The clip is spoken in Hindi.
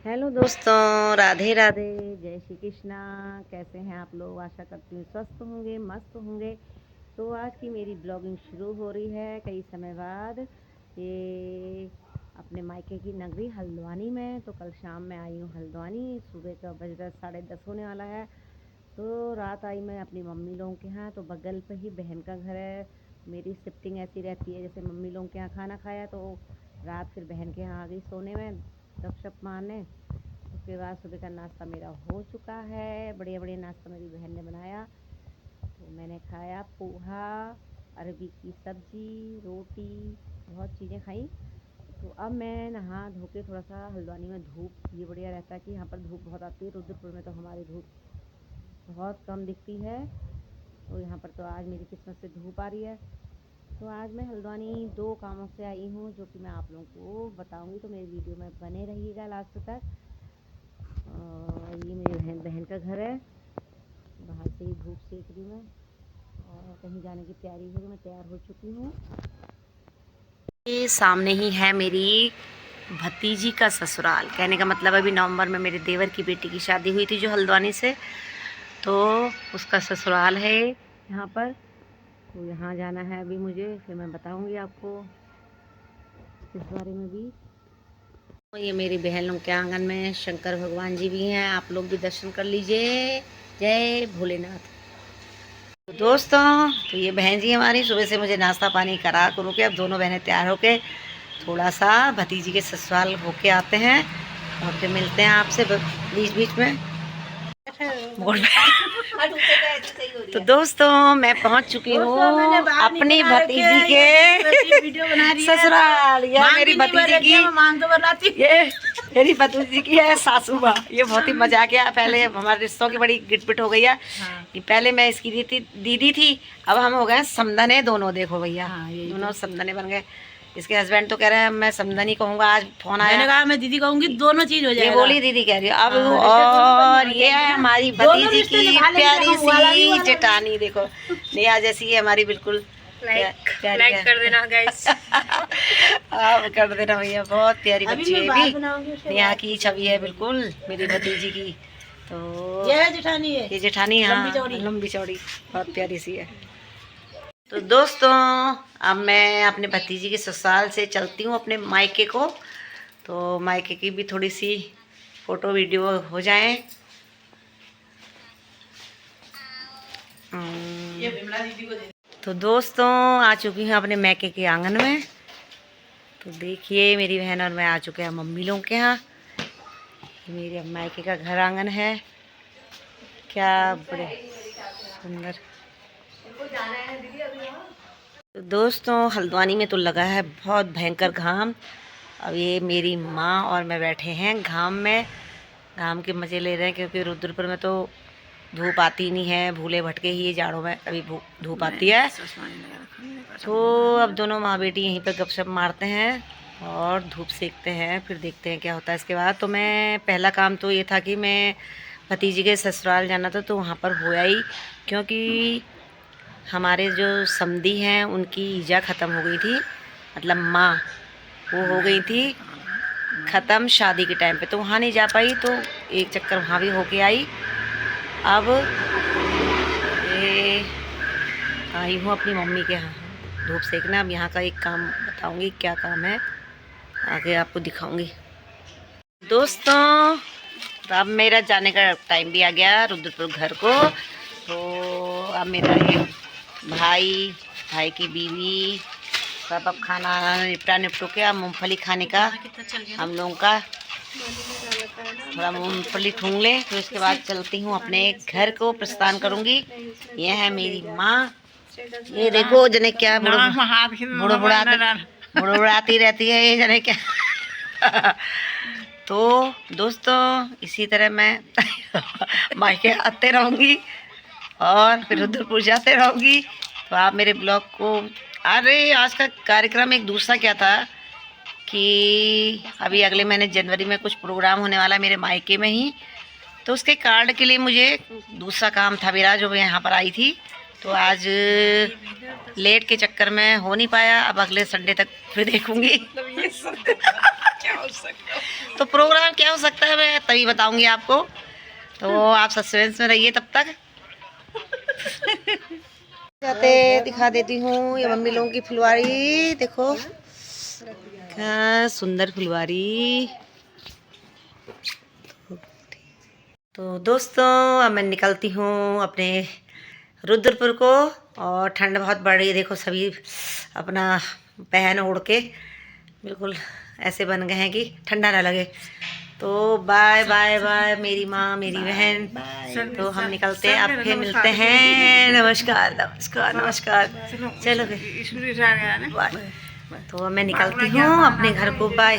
हेलो दोस्तों, राधे राधे, जय श्री कृष्णा। कैसे हैं आप लोग? आशा करती हूँ स्वस्थ होंगे, मस्त होंगे। तो आज की मेरी ब्लॉगिंग शुरू हो रही है कई समय बाद। ये अपने मायके की नगरी हल्द्वानी में। तो कल शाम में आई हूँ हल्द्वानी। सुबह का बज रहा 10:30 होने वाला है। तो रात आई मैं अपनी मम्मी लोगों के यहाँ। तो बगल पे ही बहन का घर है। मेरी शिफ्टिंग ऐसी रहती है, जैसे मम्मी लोगों के यहाँ खाना खाया तो रात फिर बहन के यहाँ आ गई सोने में, गपशप मारने। उसके बाद सुबह का नाश्ता मेरा हो चुका है। बढ़िया बढ़िया नाश्ता मेरी बहन ने बनाया, तो मैंने खाया पोहा, अरबी की सब्जी, रोटी, बहुत चीज़ें खाई। तो अब मैं नहा धो के थोड़ा सा हल्द्वानी में धूप, ये बढ़िया रहता है कि यहाँ पर धूप बहुत आती है। रुद्रपुर में तो हमारी धूप बहुत कम दिखती है, तो यहाँ पर तो आज मेरी किस्मत से धूप आ रही है। तो आज मैं हल्द्वानी 2 कामों से आई हूँ, जो कि मैं आप लोगों को बताऊँगी। तो मेरी वीडियो में बने रहिएगा लास्ट तक। और ये मेरी बहन का घर है। बाहर से ही धूप सेक रही मैं, और कहीं जाने की तैयारी है। तो मैं तैयार हो चुकी हूँ। ये सामने ही है मेरी भतीजी का ससुराल। कहने का मतलब अभी नवंबर में मेरे देवर की बेटी की शादी हुई थी जो हल्द्वानी से, तो उसका ससुराल है यहाँ पर। तो यहाँ जाना है अभी मुझे, फिर मैं बताऊँगी आपको इस बारे में भी। ये मेरी बहन लोग के आंगन में शंकर भगवान जी भी हैं, आप लोग भी दर्शन कर लीजिए। जय भोलेनाथ। तो दोस्तों, तो ये बहन जी हमारी सुबह से मुझे नाश्ता पानी करा करूँ के अब दोनों बहनें तैयार होके थोड़ा सा भतीजी के ससुराल होके आते हैं, और फिर मिलते हैं आपसे बीच बीच में। तो दोस्तों, मैं पहुंच चुकी हूँ अपनी भतीजी के ससुराल। यह मेरी भतीजी की, ये मेरी भतीजी की है सासू माँ। ये बहुत ही मजा किया। पहले हमारे रिश्तों की बड़ी गिटपिट हो गई है। कि पहले मैं इसकी दीदी थी, अब हम हो गए समधने दोनों। देखो भैया, दोनों समधने बन गए। इसके हस्बैंड तो कह रहे हैं मैं समधनी कहूँगा। आज फोन आया, मैंने कहा मैं दीदी कहूँगी, दोनों चीज हो जाएगा। ये बोली दीदी कह रही है अब। और ये है हमारी भतीजी की प्यारी सी जेठानी। देखो नेहा जैसी है हमारी, बिल्कुल। लाइक कर देना गाइस। आप कर देना भैया, बहुत प्यारी बच्ची है भी। नेहा की छवि है बिल्कुल मेरी भतीजी की। तो ये जेठानी है, ये जेठानी, हाँ, लंबी चौड़ी, बहुत प्यारी सी है। तो दोस्तों, अब मैं अपने भतीजी के ससुराल से चलती हूँ अपने मायके को। तो मायके की भी थोड़ी सी फ़ोटो वीडियो हो जाए। तो दोस्तों, आ चुकी हूँ अपने मायके के आंगन में। तो देखिए मेरी बहन और मैं आ चुके हैं मम्मी लोगों के यहाँ। मेरे मायके का घर आंगन है, क्या बड़े सुंदर। तो दोस्तों, हल्द्वानी में तो लगा है बहुत भयंकर घाम। अब ये मेरी माँ और मैं बैठे हैं घाम में, घाम के मज़े ले रहे हैं, क्योंकि रुद्रपुर में तो धूप आती नहीं है। भूले भटके ही जाड़ों में अभी धूप आती है। तो अब दोनों माँ बेटी यहीं पर गपशप मारते हैं और धूप सेकते हैं, फिर देखते हैं क्या होता है इसके बाद। तो मैं पहला काम तो ये था कि मैं भतीजी के ससुराल जाना था, तो वहाँ पर होया ही, क्योंकि हमारे जो समधी हैं उनकी ईजा ख़त्म हो गई थी, मतलब माँ वो हो गई थी ख़त्म शादी के टाइम पे, तो वहाँ नहीं जा पाई। तो एक चक्कर वहाँ भी होके आई। अब ये आई हूँ अपनी मम्मी के यहाँ धूप सेकना। अब यहाँ का एक काम बताऊँगी क्या काम है, आगे आपको दिखाऊँगी। दोस्तों, अब मेरा जाने का टाइम भी आ गया रुद्रपुर घर को। तो अब मेरा ये भाई की बीवी सब अब खाना निपटो के अब मूँगफली खाने का हम लोगों का, थोड़ा मूँगफली ठूंग ले। तो इसके बाद चलती हूँ अपने घर को, प्रस्थान करूँगी। ये है मेरी माँ। ये देखो जने क्या बुड़बुड़ाती रहती है ये जने क्या। तो दोस्तों, इसी तरह मैं मायके आते रहूँगी और फिर रुद्रपुर जाते रहूँगी। तो आप मेरे ब्लॉग को, अरे आज का कार्यक्रम एक दूसरा क्या था कि अभी अगले महीने जनवरी में कुछ प्रोग्राम होने वाला है मेरे मायके में ही। तो उसके कार्ड के लिए मुझे दूसरा काम था मेरा, जो मैं यहाँ पर आई थी। तो आज लेट के चक्कर में हो नहीं पाया, अब अगले संडे तक फिर देखूंगी। क्या हो सकता है? तो प्रोग्राम क्या हो सकता है मैं तभी बताऊंगी आपको, तो आप सस्पेंस में रहिए तब तक। जाते दिखा देती हूँ ये मम्मी लोगों की फुलवारी, देखो क्या सुंदर फुलवारी। तो दोस्तों अब मैं निकलती हूँ अपने रुद्रपुर को, और ठंड बहुत बढ़ रही है, देखो सभी अपना पहन ओढ़ के बिल्कुल ऐसे बन गए हैं कि ठंडा ना लगे। तो बाय बाय बाय मेरी माँ मेरी बहन, तो हम निकलते हैं, अब फिर मिलते हैं। नमस्कार नमस्कार नमस्कार, चलो फिर बाय। तो मैं निकलती हूँ अपने घर को, बाय।